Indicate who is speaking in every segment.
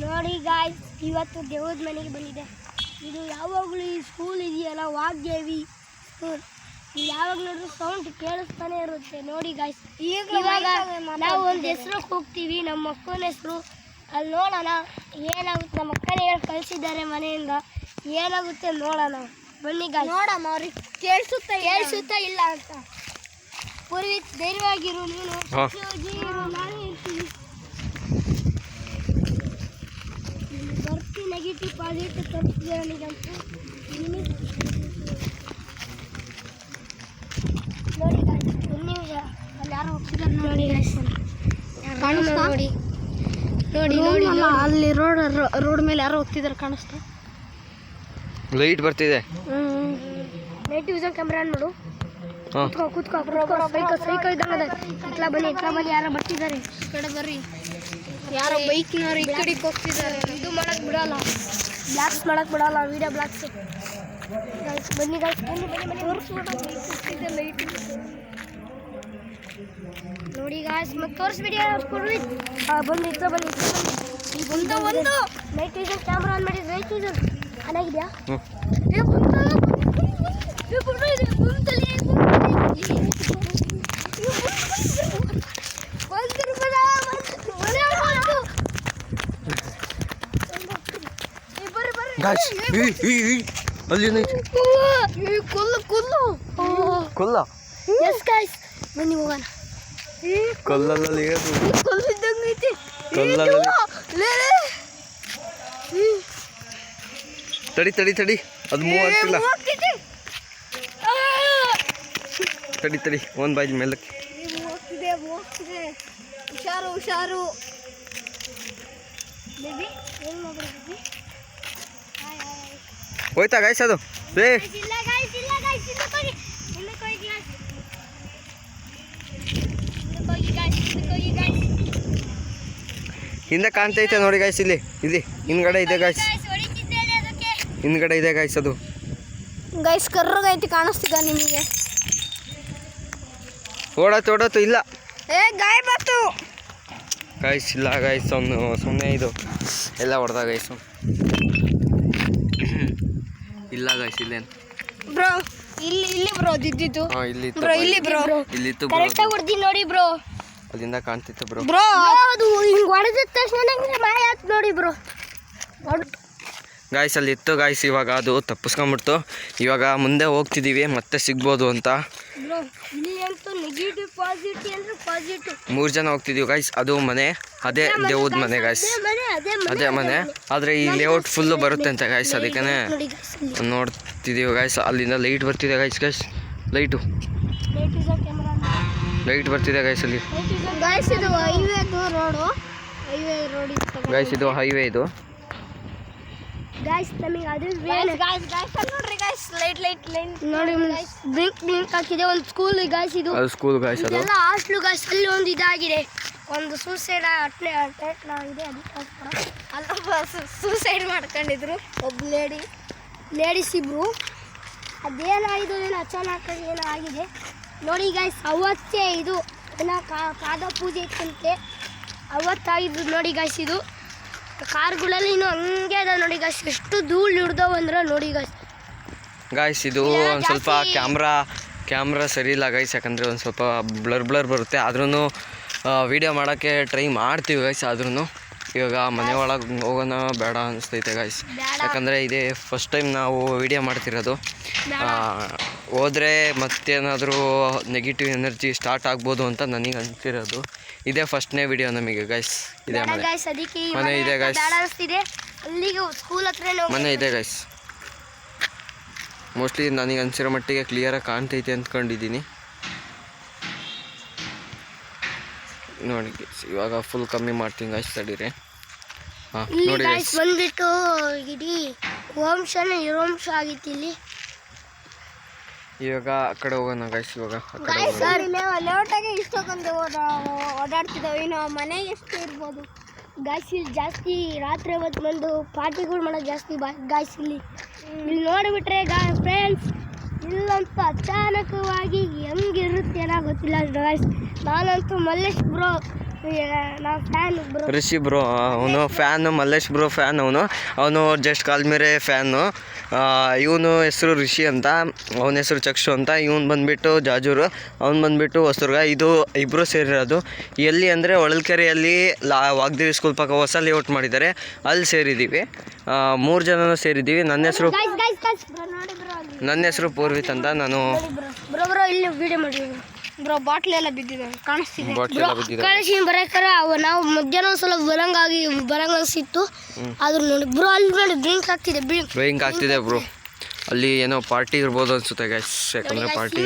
Speaker 1: ನೋಡಿ ಗಾಯ್ಸ್, ಇವತ್ತು ದೇವದ ಮನೆಗೆ ಬಂದಿದೆ. ಇದು ಯಾವಾಗಲೂ ಈ ಸ್ಕೂಲ್ ಇದೆಯಲ್ಲ, ವಾಗ್ದೇವಿ ಸ್ಕೂಲ್, ಯಾವಾಗ ನೋಡಿದ್ರು ಸೌಂಡ್ ಕೇಳಿಸ್ತಾನೆ ಇರುತ್ತೆ. ನೋಡಿ ಗಾಯ್ಸ್, ಇವಾಗ ನಾವು ಒಂದು ಹೆಸ್ರಿಗೆ ಹೋಗ್ತೀವಿ, ನಮ್ಮ ಅಕ್ಕನ ಹೆಸರು. ಅಲ್ಲಿ ನೋಡೋಣ ಏನಾಗುತ್ತೆ. ನಮ್ಮ ಅಕ್ಕನ ಹೇಳಿ ಕಳಿಸಿದ್ದಾರೆ ಮನೆಯಿಂದ, ಏನಾಗುತ್ತೆ ನೋಡೋಣ. ಬನ್ನಿ ಗಾಯ್ಸ್,
Speaker 2: ನೋಡಮ್ಮ ಅವ್ರಿಗೆ
Speaker 1: ಕೇಳಿಸುತ್ತಾ ಇಲ್ಲ ಅಂತ. ಪೂರ್ವಿ ಧೈರ್ಯವಾಗಿರು, ನೀನು ನಾನು ಇರ್ತೀವಿ. ಬರ್ತಿ ನೆಗೆಟಿವ್ ಪಾಸಿಟಿವ್ ತೋರಿಸಿದೆ ನನಗಂತೂ. ನೋಡಿ ಗಾಯ್ಸ್, ಒಂದು ನಿಮಿಷ, ಅಲ್ಲಿ ಯಾರು ಹೋಗ್ತಿದ್ದಾರೆ ನೋಡಿ ಗಾಯ್ಸ್. ನೋಡಿ ನೋಡಿ ನೋಡಿ
Speaker 2: ಅಲ್ಲಿ ರೋಡ್ ಮೇಲೆ ಯಾರೋ ಹೋಗ್ತಿದ್ದಾರೆ, ಕಾಣಿಸ್ತಾ?
Speaker 3: ಲೈಟ್ ಬರ್ತಿದೆ.
Speaker 1: ನೈಟ್ ವಿಷನ್ ಕ್ಯಾಮ್ರಾ ನೋಡು. ಕೂತ್ಕೋ ಸೈಕಲ್ ಇದ್ದಂಗೆ. ಇಟ್ಲಾ ಬನ್ನಿ, ಯಾರೋ ಬರ್ತಿದ್ದಾರೆ.
Speaker 2: ಕಡೆ ಬರ್ರಿ, ಯಾರೋ ಬೈಕ್ನವ್ರು ಈ ಕಡೆಗೆ ಹೋಗ್ತಿದ್ದಾರೆ.
Speaker 1: ಇದು ಮಾಡಕ್ ಬಿಡಲ್ಲ, ಬ್ಲಾಕ್ಸ್ ಮಾಡಕ್ ಬಿಡಲ್ಲ, ವಿಡಿಯೋ ಬ್ಲಾಕ್ಸ್. ಬನ್ನಿ ಗಾಯ್ಸ್, ತೋರಿಸ್ಬಿಟ್ಟು ಲೈಟ್ ನೋಡಿ ಗಾಯ್ಸ್, ಮತ್ತೆ ತೋರಿಸ್ಬಿಡಿ. ಬನ್ನಿ ಈಗ ಒಂದು ನೈಟ್ ವಿಷನ್ ಕ್ಯಾಮ್ರಾ ಆನ್ ಮಾಡಿ. ನೈಟ್ ವಿಷನ್ ಆನ್ ಆಗಿದೆಯಾ?
Speaker 3: ಅಲ್ಲಿ ಕೊಲ್ಲ.
Speaker 1: ಎಸ್ ಗಾಯ್ಸ್, ಬನ್ನಿ ಹೋಗೋಣ.
Speaker 3: ಕೊಲ್ಲಲ್ಲಿ
Speaker 1: ಕೊಲ್ಲಿದ್ದಂಗೈತಿ.
Speaker 3: ತಡಿ ಅದು ಮೂವ್ ಆಗ್ತಿಲ್ಲ. ತಡಿ ಒಂದು ಬಾಯಿ ಮೇಲಕ್ಕೆ.
Speaker 2: ಹೋಗ್ತಿದೆ. ಹುಷಾರು.
Speaker 3: ಹೋಯ್ತಾ ಗಾಯ್ಸ್ ಅದು? ಹಿಂದೆ ಕಾಣ್ತೈತೆ ನೋಡಿ ಗಾಯ್ಸ್, ಇಲ್ಲಿ ಹಿಂದ್ಗಡೆ ಇದೆ ಗಾಯ್ಸ್, ಹಿಂದ್ಗಡೆ ಇದೆ ಗಾಯ್ಸ್ ಅದು.
Speaker 2: ಗೈಸ್ ಕರ್ರಗೈತಿ, ಕಾಣಿಸ್ತಿದ ನಿಮಗೆ?
Speaker 3: ಓಡಾತು ಇಲ್ಲ
Speaker 2: ಗಾಯ ಬಂತು
Speaker 3: ಗಾಯ್ಸ್, ಇಲ್ಲ ಗಾಯ್ಸ್, ಸುಮ್ಮನೆ ಇದು ಎಲ್ಲ ಹೊಡೆದ ಗಾಯ್ಸು. ಇಲ್ಲ ಗಾಯ್ಸ್, ಇಲ್ಲೇನು
Speaker 2: ಬ್ರೋ, ಇಲ್ಲಿ ಬ್ರೋ ದಿದ್ದಿತ್ತು.
Speaker 3: ಇಲ್ಲಿತ್ತು
Speaker 1: ಕರೆಕ್ಟಾಗಿ ಹೊಡ್ದಿ ನೋಡಿ ಬ್ರೋ.
Speaker 3: ಅಲ್ಲಿಂದ ಕಾಣ್ತಿತ್ತು ಬ್ರೋ.
Speaker 1: ಅದು ಹಿಂಗೆ ಹೊಡೆದ ತಕ್ಷಣ ಮಾಯ ಆಯ್ತು ನೋಡಿ ಬ್ರೋ.
Speaker 3: ಗಾಯ್ಸ್ ಅಲ್ಲಿ ಇತ್ತು ಗಾಯ್ಸ್, ಇವಾಗ ಅದು ತಪ್ಪಿಸ್ಕೊಂಡ್ಬಿಡ್ತು. ಇವಾಗ ಮುಂದೆ ಹೋಗ್ತಿದ್ದೀವಿ, ಮತ್ತೆ ಸಿಗ್ಬೋದು ಅಂತ. 3 ಜನ ಹೋಗ್ತಿದ್ದೀವಿ ಗಾಯ್ಸ್. ಅದು ಮನೆ, ಅದೇ ದೇವದ ಮನೆ ಗಾಯ್ಸ್, ಅದೇ ಮನೆ. ಆದರೆ ಈ ಲೇಔಟ್ ಫುಲ್ಲು ಬರುತ್ತೆ ಅಂತ ಗಾಯ್ಸ್, ಅದಕ್ಕೆ ನೋಡ್ತಿದ್ದೀವಿ ಗಾಯ್ಸ್. ಅಲ್ಲಿಂದ ಲೈಟ್ ಬರ್ತಿದೆ ಗಾಯ್ಸ್, ಲೈಟ್ ಬರ್ತಿದೆ ಗಾಯ್ಸ್ ಅಲ್ಲಿ. ಗಾಯ್ಸ್ ಇದು ಹೈವೇ ಇದು.
Speaker 1: ಗಾಯ್ಸ್ ನಮಗೆ ಅದು
Speaker 2: ನೋಡ್ರಿ ಗಾಯ್ಸ್, ಲೈಟ್
Speaker 1: ನೋಡಿ ಬ್ಲಿಂಕ್ ಹಾಕಿದೆ. ಒಂದು ಸ್ಕೂಲ್ ಗಾಯ್ಸ್, ಇದು
Speaker 3: ಸ್ಕೂಲ್ ಗಾಯ್ಸ್, ಅದು
Speaker 1: ಎಲ್ಲ ಹಾಸ್ಟ್ಲು ಗಾಯ್ಸ್. ಅಲ್ಲಿ ಒಂದು ಇದಾಗಿದೆ, ಒಂದು ಸೂಸೈಡ್ ಅಟ್ಯಾಕ್ ಆಗಿದೆ. ಅದಕ್ಕೋಸ್ಕರ
Speaker 2: ಅಲ್ಲೊಬ್ಬ ಸೂಸೈಡ್ ಮಾಡ್ಕೊಂಡಿದ್ರು, ಒಬ್ಬ
Speaker 1: ಲೇಡೀಸ್ ಇಬ್ರು. ಅದೇನಾಗಿದೆ ಏನೋ ಅಚಾನಕ್ ಏನೋ ಆಗಿದೆ ನೋಡಿ ಗಾಯ್ಸ್. ಅವತ್ತೇ ಇದು ಏನೋ ಪಾದ ಪೂಜೆ ಇತ್ತಂತೆ, ಅವತ್ತಾಗಿದ್ದು ನೋಡಿ ಗಾಯ್ಸ್. ಇದು ಕಾರ್ಗಳಲ್ಲಿ ಇನ್ನೂ ಹಂಗೆ ಅದ ನೋಡಿ ಗಾಯ್ಸ್, ಎಷ್ಟು ಧೂಳು ಹಿಡ್ದವು ಅಂದ್ರೆ ನೋಡಿ
Speaker 3: ಗಾಯ್ಸ್. ಇದು ಒಂದು ಸ್ವಲ್ಪ ಕ್ಯಾಮ್ರಾ ಸರಿ ಇಲ್ಲ ಗಾಯ್ಸ್, ಯಾಕಂದರೆ ಒಂದು ಸ್ವಲ್ಪ ಬ್ಲರ್ ಬರುತ್ತೆ. ಆದ್ರೂ ವೀಡಿಯೋ ಮಾಡೋಕ್ಕೆ ಟ್ರೈ ಮಾಡ್ತೀವಿ ಗಾಯ್ಸ್. ಆದ್ರೂ ಇವಾಗ ಮನೆ ಒಳಗೆ ಹೋಗೋಣ ಬೇಡ ಅನಿಸ್ತೈತೆ ಗಾಯ್ಸ್, ಯಾಕಂದರೆ ಇದೇ ಫಸ್ಟ್ ಟೈಮ್ ನಾವು ವೀಡಿಯೋ ಮಾಡ್ತಿರೋದು. ಹೋದರೆ ಮತ್ತೇನಾದರೂ ನೆಗೆಟಿವ್ ಎನರ್ಜಿ ಸ್ಟಾರ್ಟ್ ಆಗ್ಬೋದು ಅಂತ ನನಗೆ ಅನಿಸಿರೋದು. ಇದೇ ಫಸ್ಟ್ನೇ ವಿಡಿಯೋ ನಮಗೆ ಗಾಯ್ಸ್. ಇದೇ ಮನೆ ಇದೆ ಗಾಯ್ಸ್, ಮನೆ ಇದೆ ಗಾಯ್ಸ್. ಮೋಸ್ಟ್ಲಿ ನನಗೆ ಅನಿಸಿರೋ ಮಟ್ಟಿಗೆ ಕ್ಲಿಯರಾಗಿ ಕಾಣ್ತೈತೆ ಅಂದ್ಕೊಂಡಿದ್ದೀನಿ. ನೋಡಿ ಇವಾಗ ಫುಲ್ ಕಮ್ಮಿ ಮಾಡ್ತೀನಿ ಗಾಯ್ಸ್, ತಡೀರಿ. ಹಾಂ ನೋಡಿ ಗಾಯ್ಸ್,
Speaker 1: ಬಂದ್ಬಿಟ್ಟು ಇಡೀ ವಂಶನೇ ನಿರಂಶ ಆಗಿತ್ತು ಇಲ್ಲಿ.
Speaker 3: ಇವಾಗ ಆ ಕಡೆ ಹೋಗೋಣ ಗಾಯ್ಸ್. ಇವಾಗ
Speaker 2: ಲೇಟಾಗಿ ಇಷ್ಟೊಂದು ಓಡಾಡ್ತಿದ್ದಾವೆ, ಇನ್ನು ಮನೆಗೆ ಎಷ್ಟು ಇರ್ಬೋದು
Speaker 1: ಗಾಯ್ಸ್. ಇಲ್ಲಿ ಜಾಸ್ತಿ ರಾತ್ರಿ ಹೊತ್ತು ಬಂದು ಪಾರ್ಟಿಗಳು ಮಾಡೋದು ಜಾಸ್ತಿ ಗಾಯ್ಸ್. ಇಲ್ಲಿ ನೋಡಿಬಿಟ್ರೆ ಫ್ರೆಂಡ್ಸ್, ಇಲ್ಲಂತೂ ಅಚಾನಕವಾಗಿ ಹೆಂಗಿರುತ್ತೆ ಏನೋ ಗೊತ್ತಿಲ್ಲ ಗಾಯ್ಸ್. ನಾನಂತೂ ಮಲ್ಲೇಶ್ ಬ್ರೋ ನಾವು ಫ್ಯಾನ್ ಬ್ರೋ.
Speaker 3: ರಿಷಿ ಬ್ರೋ ಅವನು ಫ್ಯಾನು, ಮಲ್ಲೇಶ್ ಬ್ರೋ ಫ್ಯಾನ್, ಅವನು ಜಸ್ಟ್ ಕಾಲ್ ಮೇರೆ ಫ್ಯಾನು. ಇವನು ಹೆಸರು ರಿಷಿ ಅಂತ, ಅವನ ಹೆಸರು ಚಕ್ಷು ಅಂತ. ಇವನು ಬಂದುಬಿಟ್ಟು ಜಾಜೂರು, ಅವ್ನು ಬಂದುಬಿಟ್ಟು ಹೊಸದುರ್ಗ. ಇದು ಇಬ್ಬರು ಸೇರಿರೋದು ಎಲ್ಲಿ ಅಂದರೆ ಹೊಳಲ್ಕೆರೆಯಲ್ಲಿ ವಾಗ್ದೇವಿ ಸ್ಕೂಲ್ ಪಕ್ಕ ಹೊಸ ಲೇಔಟ್ ಮಾಡಿದ್ದಾರೆ, ಅಲ್ಲಿ ಸೇರಿದ್ದೀವಿ. 3 ಜನನೂ ಸೇರಿದ್ದೀವಿ. ನನ್ನ ಹೆಸರು ಪೂರ್ವಿತ್ ಅಂತ. ನಾನು
Speaker 1: ಬ್ರೋ ಇಲ್ಲಿ ವಿಡಿಯೋ ಮಾಡಿ
Speaker 2: ಬ್ರೋ ಬಾಟ್ಲಿ ಎಲ್ಲ ಬಿದ್ದಿದೆ ಕಾಣಿಸ್ತಿದೆ.
Speaker 1: ಕಳಿಸಿ ಬರಕಾರ ನಾವು ಮಧ್ಯಾಹ್ನ ಸ್ವಲ್ಪ ಬರಂಗಿತ್ತು. ಆದ್ರೂ ನೋಡಿ ಬ್ರೋ ಅಲ್ಲಿ ನೋಡಿ ಬ್ಲಿಂಕ್ ಆಗ್ತಿದೆ
Speaker 3: ಬ್ರೋ. ಅಲ್ಲಿ ಏನೋ ಪಾರ್ಟಿ ಇರ್ಬೋದು ಅನ್ಸುತ್ತೆ ಗೈಸ್, ಯಾಕಂದ್ರೆ ಪಾರ್ಟಿ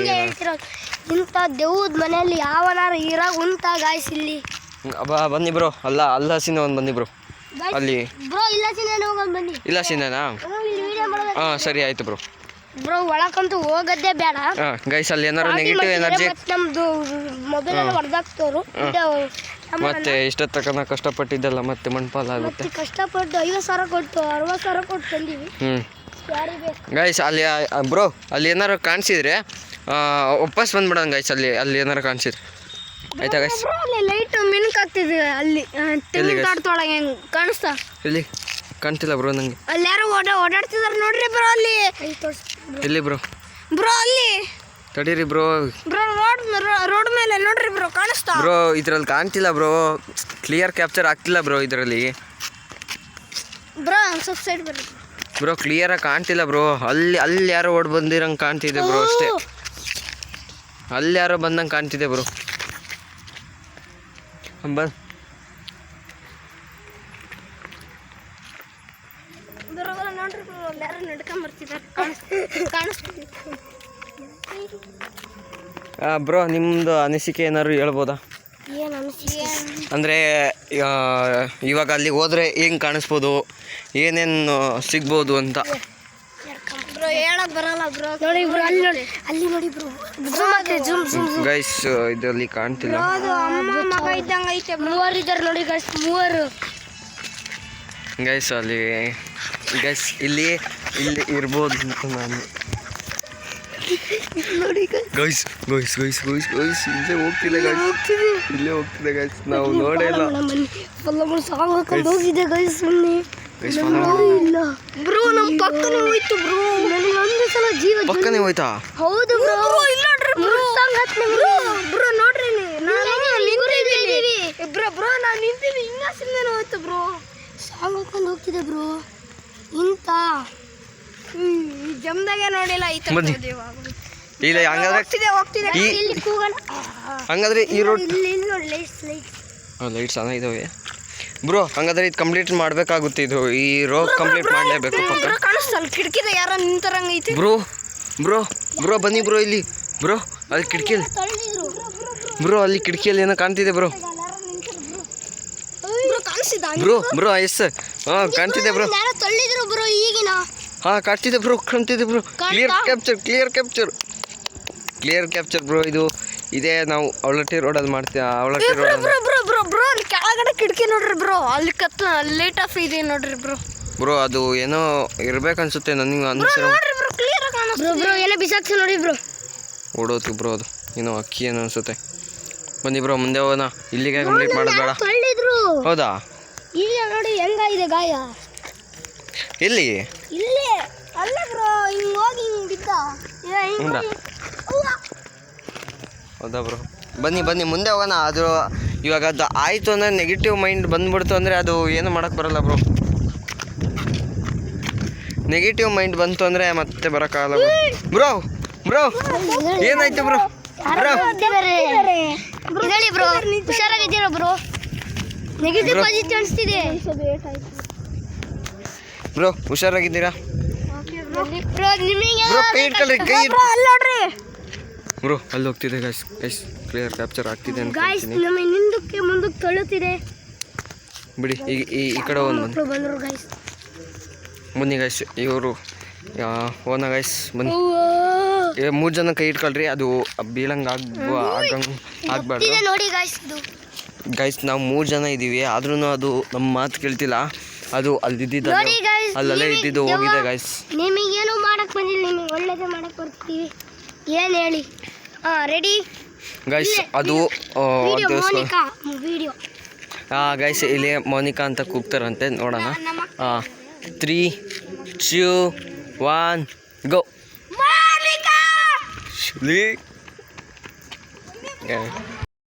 Speaker 1: ಇಂಥ ದೇವ್ದ ಮನೆಯಲ್ಲಿ ಯಾವನಾರು ಇರಾಗ ಉಂಟ ಗಾಯ್ಸ್ ಇಲ್ಲಿ.
Speaker 3: ಬನ್ನಿ ಬ್ರೋ. ಅಲ್ಲ ಹಸಿನ ಒಂದು ಬನ್ನಿ ಬ್ರೋ. ಅಲ್ಲಿ
Speaker 1: ಬ್ರೋ ಇಲ್ಲ ಸಿನೇನ ಹೋಗೋದು ಬನ್ನಿ.
Speaker 3: ಇಲ್ಲ ಸಿನೇನಾ? ಹಾಂ ಸರಿ ಆಯಿತು ಬ್ರೋ.
Speaker 1: ಬ್ರೋ ಒಳಕಂತೂ ಹೋಗೋದೇ ಬೇಡ
Speaker 3: ಗೈಸ್. ಅಲ್ಲಿ ಏನಾರು ನೆಗೆಟಿವ್ ಎನರ್ಜಿ
Speaker 1: ನಮ್ದು ಮೊಬೈಲ್ ಎಲ್ಲ ಹೊಡೆದಾಕ್ತವ್ರು.
Speaker 3: ಮತ್ತೆ ಇಷ್ಟೊತ್ತು ತನಕ ಕಷ್ಟಪಟ್ಟಿದ್ದಲ್ಲ ಮತ್ತೆ ಮಣ್ಪಾಲ ಆಗುತ್ತೆ.
Speaker 1: ಕಷ್ಟಪಟ್ಟು 50,000 ಕೊಟ್ಟು 60,000 ಕೊಟ್ಟು ತಂದೀವಿ.
Speaker 3: ಗೈಸ್ ಅಲ್ಲಿ ಬ್ರೋ ಅಲ್ಲಿ ಏನಾರು ಕಾಣಿಸಿದ್ರೆ ವಾಪಸ್ ಬಂದ್ಬಿಡೋಣ ಗೈಸ್. ಅಲ್ಲಿ ಏನಾರು ಕಾಣಿಸಿದ್ರೆ ಆಯ್ತಾ ಗೈಸ್?
Speaker 2: ಅಲ್ಲಿ ಲೈಟ್ ಮಿನ್ಕ್ ಆಗ್ತಿದೆ. ಅಲ್ಲಿ ಕಾಡ್ತೊಳಗೆ ಕಾಣಿಸ್ತಾ?
Speaker 3: ಇಲ್ಲಿ ಕಾಣ್ತಿಲ್ಲ ಬ್ರೋ ನಂಗೆ.
Speaker 2: ಅಲ್ಲಿ ಯಾರೋ ಓಡಾಡ್ತಿದಾರೆ ನೋಡ್ರಿ ಬ್ರೋ. ಅಲ್ಲಿ
Speaker 3: ಎಲ್ಲಿ ಬ್ರೋ?
Speaker 2: ಅಲ್ಲಿ
Speaker 3: ತಡೀರಿ ಬ್ರೋ.
Speaker 2: ರೋಡ್ ಮೇಲೆ ನೋಡ್ರಿ ಬ್ರೋ, ಕಾಣಿಸ್ತಾ?
Speaker 3: ಬ್ರೋ ಇದ್ರಲ್ಲಿ ಕಾಣ್ತಿಲ್ಲ ಬ್ರೋ, ಕ್ಲಿಯರ್ ಕ್ಯಾಪ್ಚರ್ ಆಗ್ತಿಲ್ಲ ಬ್ರೋ ಇದರಲ್ಲಿ.
Speaker 2: ಬ್ರೋ ಸ್ವಲ್ಪ ಸೈಡ್ ಬರ್ರಿ
Speaker 3: ಬ್ರೋ, ಕ್ಲಿಯರಾಗಿ ಕಾಣ್ತಿಲ್ಲ ಬ್ರೋ. ಅಲ್ಲಿ ಯಾರೋ ಓಡ್ ಬಂದಿರಂಗೆ ಕಾಣ್ತಿದೆ ಬ್ರೋ, ಅಷ್ಟೇ. ಅಲ್ಲಿ ಯಾರೋ ಬಂದಂಗೆ ಕಾಣ್ತಿದೆ ಬ್ರೋ. ಬಂದು
Speaker 2: ನೋಡ್ರಿ ಯಾರು ನಡ್ಕೊಂಡ್ ಬರ್ತಿದ್ದಾರೆ, ಕಾಣಿಸ್ತಿದೆ.
Speaker 3: ಬ್ರೋ ನಿಮ್ಮದು ಅನಿಸಿಕೆ ಏನಾದ್ರು ಹೇಳ್ಬೋದಾ?
Speaker 1: ಏನು ಅನಿಸಿಕೆ
Speaker 3: ಅಂದರೆ ಇವಾಗ ಅಲ್ಲಿಗೆ ಹೋದರೆ ಹೆಂಗೆ ಕಾಣಿಸ್ಬೋದು, ಏನೇನು ಸಿಗ್ಬೋದು ಅಂತ?
Speaker 2: ಬ್ರೋ ಹೇಳಕ್ ಬರಲ್ಲ ಬ್ರೋ.
Speaker 1: ನೋಡಿ ಬ್ರೋ ಅಲ್ಲಿ ನೋಡಿ ಬ್ರೋ. ಜೂಮ್
Speaker 3: ಗೈಸ್ ಇದರಲ್ಲಿ ಕಾಣ್ತಿಲ್ಲ.
Speaker 2: ಅದು ಅಮ್ಮ ಮಗ ಇದ್ದಂಗೆ ಐತೆ.
Speaker 1: 3 ಇದ್ದಾರೆ ನೋಡಿ ಗೈಸ್, 3
Speaker 3: ಗೈಸ್. ಅಲ್ಲಿ ಗೈಸ್ ಇಲ್ಲಿ ಇರ್ಬೋದು ಅಂತ ನಾನು
Speaker 1: ನೋಡಿ
Speaker 3: ಗೈಸ್. ಇಲ್ಲೇ ಹೋಗ್ತಿದೆ ಗೈಸ್. ನಾವು ನೋಡೇ ಇಲ್ಲ.
Speaker 1: ಸಾಂಗ್ ಹಾಕೊಂಡು ಹೋಗಿದೆ ಗೈಸ್. ಇಲ್ಲ
Speaker 2: ಬ್ರೋ ನಮ್ಮ ಪಕ್ಕನೇ ಹೋಯ್ತು ಬ್ರೋ.
Speaker 1: ನನಗೆ ಒಂದು ಸಲ ಜೀವ
Speaker 3: ಪಕ್ಕನೇ ಹೋಯ್ತಾ?
Speaker 1: ಹೌದು ಬ್ರೋ.
Speaker 2: ಇಲ್ಲ ನೋಡ್ರಿ ಬ್ರೋ ನೋಡ್ರಿ ಬ್ರೋ ನಾನು ನಿಂತಿದ್ದೀನಿ. ಹಿಂಗ ಸುಮ್ಮನೆ ಹೋಯ್ತು ಬ್ರೋ.
Speaker 1: ಸಾಂಗ್ ಹಾಕೊಂಡು ಹೋಗ್ತಿದೆ ಬ್ರೋ. ಇಂತ
Speaker 2: ಜಮ್ದಾಗೆ ನೋಡಿಲ್ಲ ಈ ತರ
Speaker 3: ಬನ್ನಿ. ಇಲ್ಲ
Speaker 2: ಹೋಗ್ತಿದೆ
Speaker 1: ಇಲ್ಲಿ ಕೂಗೋಣ.
Speaker 3: ಹಂಗಾದ್ರೆ ಈ ರೋಡ್
Speaker 1: ಇಲ್ಲಿ ನೋಡಿ ಲೈಟ್ಸ್
Speaker 3: ಚೆನ್ನಾಗಿದ್ದಾವೆ ಬ್ರೋ. ಹಂಗಾದ್ರೆ ಇದು ಕಂಪ್ಲೀಟ್ ಮಾಡಬೇಕಾಗುತ್ತೆ. ಇದು ಈ ರೋಡ್ ಕಂಪ್ಲೀಟ್ ಮಾಡಲೇಬೇಕು ಪಕ್ಕ.
Speaker 2: ಕಾಣಿಸ್ತಲ್ಲ ಕಿಟಕಿದ ಯಾರ ನಿಂತರಂಗ ಐತಿ
Speaker 3: ಬ್ರೋ ಬನ್ನಿ ಬ್ರೋ. ಇಲ್ಲಿ ಬ್ರೋ ಅಲ್ಲಿ ಕಿಟಕಿಯಲ್ಲಿ ಬ್ರೋ, ಅಲ್ಲಿ ಕಿಟಕಿಯಲ್ಲಿ ಏನೋ ಕಾಣ್ತಿದೆ ಬ್ರೋ. ಬ್ರೋ ಎಸ್ ಹಾಂ ಕಾಣ್ತಿದೆ ಬ್ರೋ.
Speaker 1: ಯಾರೋ ತಳ್ಳಿದ್ರು ಬ್ರೋ ಈಗಿನ.
Speaker 3: ಹಾಂ ಕಾಣ್ತಿದೆ ಬ್ರೋ. Clear capture bro. ಇದೇ ನಾವು ಅವಳಟ್ಟಿ ರೋಡಲ್ಲಿ ಮಾಡ್ತೀವಿ. ಅವಳಟ್ಟಿ ರೋಡ್
Speaker 2: ಬ್ರೋ ಅಲ್ಲಿ ಕೆಳಗಡೆ ಕಿಟಕಿ ನೋಡ್ರಿ ಬ್ರೋ. ಅಲ್ಲಿ ಲೈಟ್ ಆಫ್ ಇದೆ ನೋಡ್ರಿ
Speaker 3: ಬ್ರೋ. ಅದು ಏನೋ ಇರ್ಬೇಕನ್ಸುತ್ತೆ ನನಗೆ ಅನ್ಸಿರೋ.
Speaker 1: ಬ್ರೋ ಎಲ್ಲ ಬಿಸಾಕ್ಸಿ ನೋಡಿ ಬ್ರೋ.
Speaker 3: ಓಡೋತು ಬ್ರೋ. ಅದು ಏನೋ ಅಕ್ಕಿ ಏನೋ ಅನ್ಸುತ್ತೆ. ಬನ್ನಿ ಬ್ರೋ ಮುಂದೆ ಹೋಗೋಣ. ಇಲ್ಲಿಗೆ ಕಂಪ್ಲೀಟ್ ಮಾಡೋದು ಬೇಡ.
Speaker 1: ತಳ್ಳಿದ್ರು.
Speaker 3: ಹೌದಾ?
Speaker 1: ಈಗ ನೋಡಿ ಹೆಂಗಾಗಿದೆ ಗಾಯ.
Speaker 3: ಎಲ್ಲಿ?
Speaker 1: ಇಲ್ಲೇ ಅಲ್ಲ ಬ್ರೋ. ಹಿಂಗೆ ಹೋಗಿ ಹಿಂಗೆ ಬಿದ್ದ.
Speaker 3: ಹೌದಾ ಬ್ರೋ? ಬನ್ನಿ ಮುಂದೆ ಹೋಗೋಣ. ಅದು ಇವಾಗ ಅದು ಆಯಿತು ಅಂದರೆ ನೆಗೆಟಿವ್ ಮೈಂಡ್ ಬಂದ್ಬಿಡ್ತು ಅಂದರೆ ಅದು ಏನು ಮಾಡೋಕ್ಕೆ ಬರಲ್ಲ ಬ್ರೋ. ನೆಗೆಟಿವ್ ಮೈಂಡ್ ಬಂತು ಅಂದರೆ ಮತ್ತೆ ಬರೋಕ್ಕಾಗಲ್ಲ ಬ್ರೋ. ಏನಾಯ್ತು ಬ್ರೋ?
Speaker 1: ಇದಳಿ ಬ್ರೋ, ಹುಷಾರಾಗಿದ್ದೀರಾ ಬ್ರೋ? ನೆಗೆಟಿವ್ ಪಾಸಿಟಿವ್ ಅನಿಸ್ತಿದೆ
Speaker 3: ಬ್ರೋ. ಹುಷಾರಾಗಿದ್ದೀರಾ
Speaker 1: ಬ್ರೋ? ನಿಮಗೆ
Speaker 3: ಬ್ರೋ ಕೈ ಇಟ್ಕೊಳ್ರಿ.
Speaker 2: ನೋಡ್ರಿ
Speaker 3: ಬ್ರೋ ಅಲ್ಲಿ ಹೋಗ್ತಿದೆ ಗೈಸ್. ಕ್ಲಿಯರ್ ಕ್ಯಾಪ್ಚರ್ ಆಗ್ತಿದೆ
Speaker 1: ಗಾಯ್ಸ್.
Speaker 3: ಅನ್ಕೊಂತೀನಿ.
Speaker 1: ನಮ್ಮ ಮುಂದಕ್ಕೆ ತಳ್ಳುತ್ತಿದೆ
Speaker 3: ಬಿಡಿ. ಈ ಕಡೆ ಒಂದು
Speaker 1: ಬಂದರು ಗಾಯ್ಸ್.
Speaker 3: ಬನ್ನಿ ಗೈಸ್. ಇವರು ಓನ ಗೈಸ್ ಬನ್ನಿ. 3 ಜನ ಕೈ ಇಟ್ಕೊಳ್ರಿ. ಅದು ಬೀಳಂಗೆ ಆಗ್ಬಾರ್ದು
Speaker 1: ನೋಡಿ ಗಾಯ್ಸ್.
Speaker 3: ಗೈಸ್ ನಾವು 3 ಜನ ಇದ್ದೀವಿ, ಆದ್ರೂ ಅದು ನಮ್ಮ ಮಾತು ಕೇಳ್ತಿಲ್ಲ. ಅದು ಅಲ್ಲಿದ್ದಿದ್ದು ಅಲ್ಲಲ್ಲೇ ಇದ್ದಿದ್ದು ಹೋಗಿದೆ ಗೈಸ್.
Speaker 1: ನಿಮಗೇನು ಮಾಡಕ್ಕೆ ಬಂದಿಲ್ಲ, ನಿಮಗೆ ಒಳ್ಳೇದೇ ಮಾಡಕ್ಕೆ ಬರ್ತೀವಿ. ಏನು ಹೇಳಿ? ರೆಡಿ
Speaker 3: ಗೈಸ್ ಅದು ದೇವಸ್ಥಾನ.
Speaker 1: ವಿಡಿಯೋ
Speaker 3: ಗೈಸ್ ಇಲ್ಲಿ ಮೋನಿಕಾ ಅಂತ ಕೂಗ್ತಾರಂತೆ, ನೋಡೋಣ. 3, 2, 1 ಗೋ.